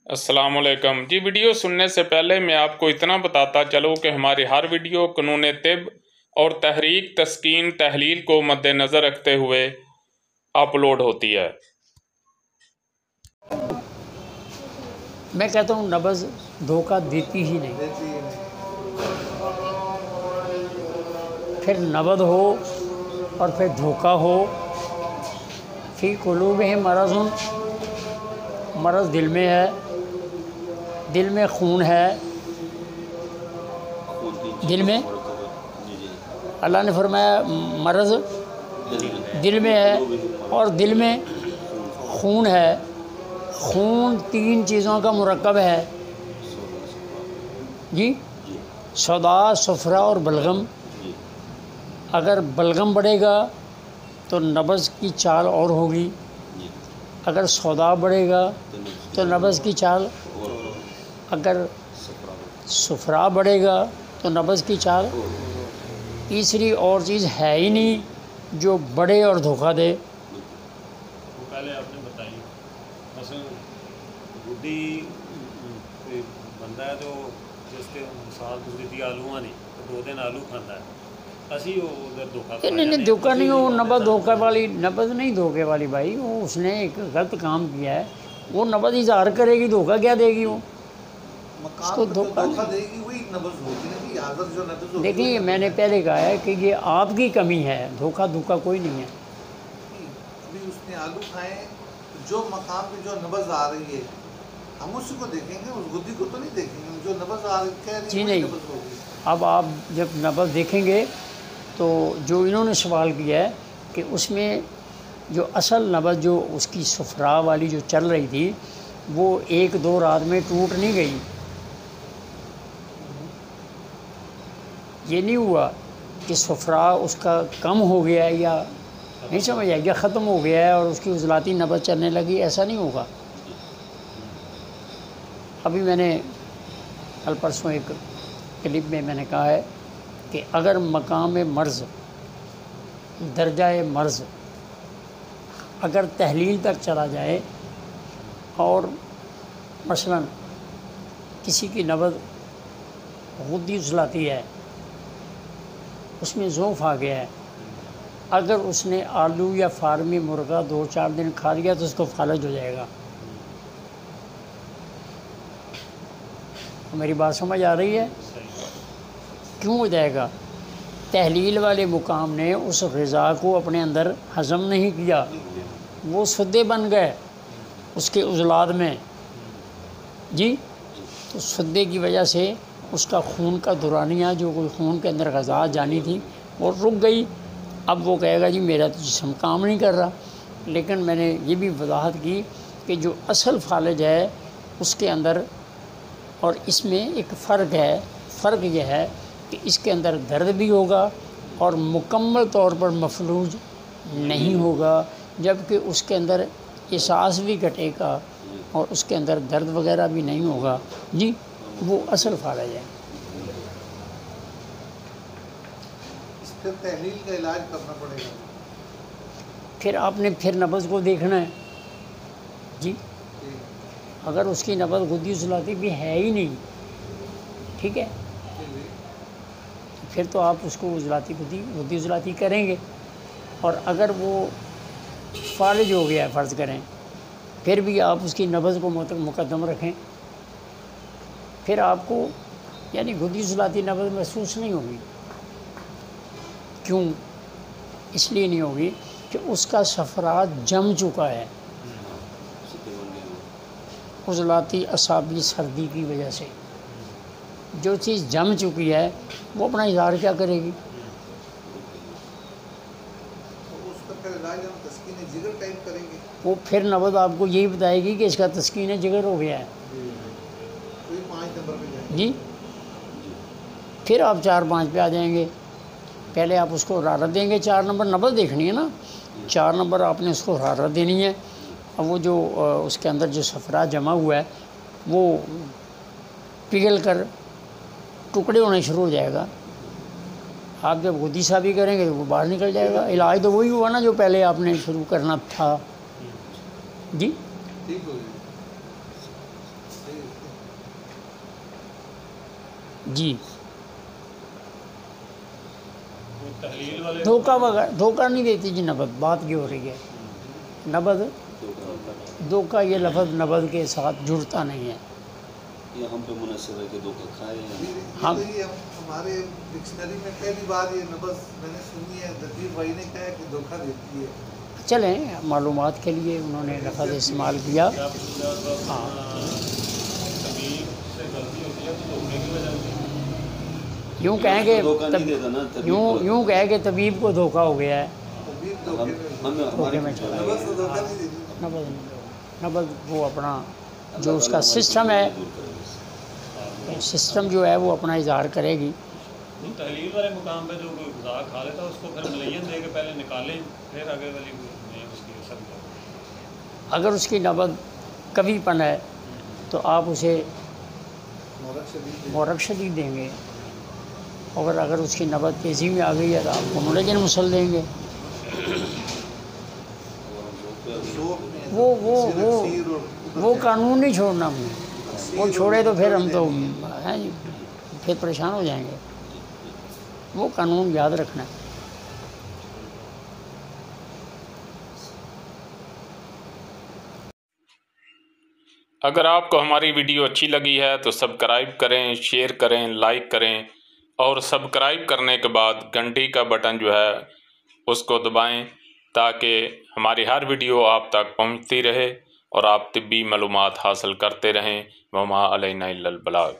السلام علیکم جی۔ ویڈیو سننے سے پہلے میں آپ کو اتنا بتاتا چلوں کہ ہماری ہر ویڈیو قانون طب اور تحریک تسکین تحلیل کو مد نظر رکھتے ہوئے اپلوڈ ہوتی ہے۔ میں کہتا ہوں نبض دھوکہ دیتی ہی نہیں، پھر نبض ہو اور پھر دھوکہ ہو۔ فی قلوبہم مرض، مرض دل میں ہے، دل میں خون ہے، دل میں اللہ نے فرمایا مرض دل میں ہے اور دل میں خون ہے۔ خون تین چیزوں کا مرکب ہے جی، سودا، صفرا اور بلغم۔ اگر بلغم بڑھے گا تو نبض کی چال اور ہوگی، اگر سودا بڑھے گا تو نبض کی چال، اگر صفرا بڑھے گا تو نبض کی چال، تیسری اور چیز ہے ہی نہیں جو بڑھے اور دھوکہ دے۔ پہلے آپ نے بتائی مثلا گڈی بندہ ہے تو جس کے مثال تو دیتی آلو نہیں تو 2 دن آلو کھانا ہے، اسی وہ ادھر دھوکہ نہیں دھوکہ نہیں، وہ نبض دھوکہ والی نبض نہیں، دھوکے والی بھائی، وہ اس نے ایک غلط کام کیا ہے، وہ نبض اظہار کرے گی، دھوکہ کیا دے گی؟ وہ اس کو دھوکہ دے گی، وہی نبض ہوتی ہے۔ دیکھیے میں نے پہلے کہا ہے کہ یہ آپ کی کمی ہے، دھوکہ کوئی نہیں ہے۔ ابھی اس نے آلو کھائے، جو مقام پہ جو نبض آ رہی ہے ہم اسی کو دیکھیں گے، اس گدی کو تو نہیں دیکھیں گے، جو نبض آ رہی ہے جی نہیں، اب آپ جب نبض دیکھیں گے تو جو انہوں نے سوال کیا ہے کہ اس میں جو اصل نبض جو اس کی صفرا والی جو چل رہی تھی وہ 1-2 رات میں ٹوٹ نہیں گئی۔ یہ نہیں ہوا کہ صفرا اس کا کم ہو گیا ہے یا نہیں سمجھ آیا، یا ختم ہو گیا ہے اور اس کی عضلاتی نبض چلنے لگی، ایسا نہیں ہوگا۔ ابھی میں نے کل پرسوں ایک کلپ میں نے کہا ہے کہ اگر مقام مرض، درجہ مرض اگر تحلیل تک چلا جائے اور مثلا کسی کی نبض غدی عضلاتی ہے، اس میں ضعف آ گیا ہے، اگر اس نے آلو یا فارمی مرغہ 2-4 دن کھا لیا تو اس کو فالج ہو جائے گا۔ میری بات سمجھ آ رہی ہے؟ کیوں ہو جائے گا؟ تحلیل والے مقام نے اس غذا کو اپنے اندر ہضم نہیں کیا، وہ سدے بن گئے اس کے عضلات میں جی، تو سدے کی وجہ سے اس کا خون کا دورانیہ، جو کوئی خون کے اندر غذا جانی تھی وہ رک گئی۔ اب وہ کہے گا جی میرا تو جسم کام نہیں کر رہا۔ لیکن میں نے یہ بھی وضاحت کی کہ جو اصل فالج ہے اس کے اندر اور اس میں ایک فرق ہے۔ فرق یہ ہے کہ اس کے اندر درد بھی ہوگا اور مکمل طور پر مفلوج نہیں ہوگا، جبکہ اس کے اندر احساس بھی گھٹے گا اور اس کے اندر درد وغیرہ بھی نہیں ہوگا جی، وہ اصل فالج ہے۔ اس پھر تحلیل کا علاج کرنا پڑے گا، پھر آپ نے پھر نبض کو دیکھنا ہے جی، اگر اس کی نبض غدی عضلاتی بھی ہے ہی نہیں، ٹھیک ہے، پھر تو آپ اس کو غدی عضلاتی کریں گے، اور اگر وہ فالج ہو گیا ہے فرض کریں، پھر بھی آپ اس کی نبض کو مقدم رکھیں، پھر آپ کو یعنی غدی عضلاتی نبض محسوس نہیں ہوگی۔ کیوں؟ اس لیے نہیں ہوگی کہ اس کا صفرا جم چکا ہے عضلاتی اعصابی سردی کی وجہ سے۔ جو چیز جم چکی ہے وہ اپنا اظہار کیا کرے گی؟ اس کا پھر علاج ہم تسکین جگر ٹائپ کریں گے، وہ پھر نبض آپ کو یہی بتائے گی کہ اس کا تسکین جگر ہو گیا ہے 5 نمبر پہ جائیں گے جی، پھر آپ 4-5 پہ آ جائیں گے۔ پہلے آپ اس کو حرارت دیں گے، 4 نمبر نبض دیکھنی ہے نا، 4 نمبر آپ نے اس کو حرارت دینی ہے، اب وہ جو اس کے اندر جو صفرا جمع ہوا ہے وہ پگھل کر ٹکڑے ہونے شروع ہو جائے گا۔ آپ جب غدی صافی کریں گے تو وہ باہر نکل جائے گا۔ علاج تو وہی ہوا نا جو پہلے آپ نے شروع کرنا تھا جی۔ ٹھیک ہو گیا۔ جی وہ تحلیل والے دھوکہ نہیں دیتی جی نبض. بات یہ ہو رہی ہے نبض دھوکہ، یہ لفظ نبض کے ساتھ جڑتا نہیں ہے. یہ ہم پہ منحصر ہے کہ دھوکہ کھائے ہم ہمارے ڈکشنری میں پہلی بار یہ نبض میں نے سنی ہے. لطیف بھائی نے کہا کہ دھوکہ دیتی ہے. چلیں معلومات کے لیے انہوں نے لفظ استعمال کیا. ہاں یوں کہیں گے یوں کہیں کہ طبیب کو دھوکہ ہو گیا ہے. دھوکے میں چلا نبض تو دھوکہ نہیں دیتی. نبض وہ اپنا جو اس کا سسٹم ہے، سسٹم جو ہے وہ اپنا اظہار کرے گی. تحلیل والے مقام پہ جو کوئی غذا کھا لیتا ہے اس کو پھر ملین دے کے پہلے نکالیں پھر آگے والی میں اس کی اثر کریں. اگر اس کی نبض کبھی پن ہے تو آپ اسے مورک شدید دیں گے، اور اگر اس کی نبض تیزی میں آ گئی ہے تو آپ کو ملجن مسل دیں گے. وہ قانون نہیں چھوڑنا ہم نے. وہ چھوڑے تو پھر ہم تو ہیں جی پھر پریشان ہو جائیں گے. وہ قانون یاد رکھنا ہے. اگر آپ کو ہماری ویڈیو اچھی لگی ہے تو سبسکرائب کریں، شیئر کریں، لائک کریں، اور سبسکرائب کرنے کے بعد گھنٹی کا بٹن جو ہے اس کو دبائیں تاکہ ہماری ہر ویڈیو آپ تک پہنچتی رہے اور آپ طبی معلومات حاصل کرتے رہیں. وما علینا الا البلاغ.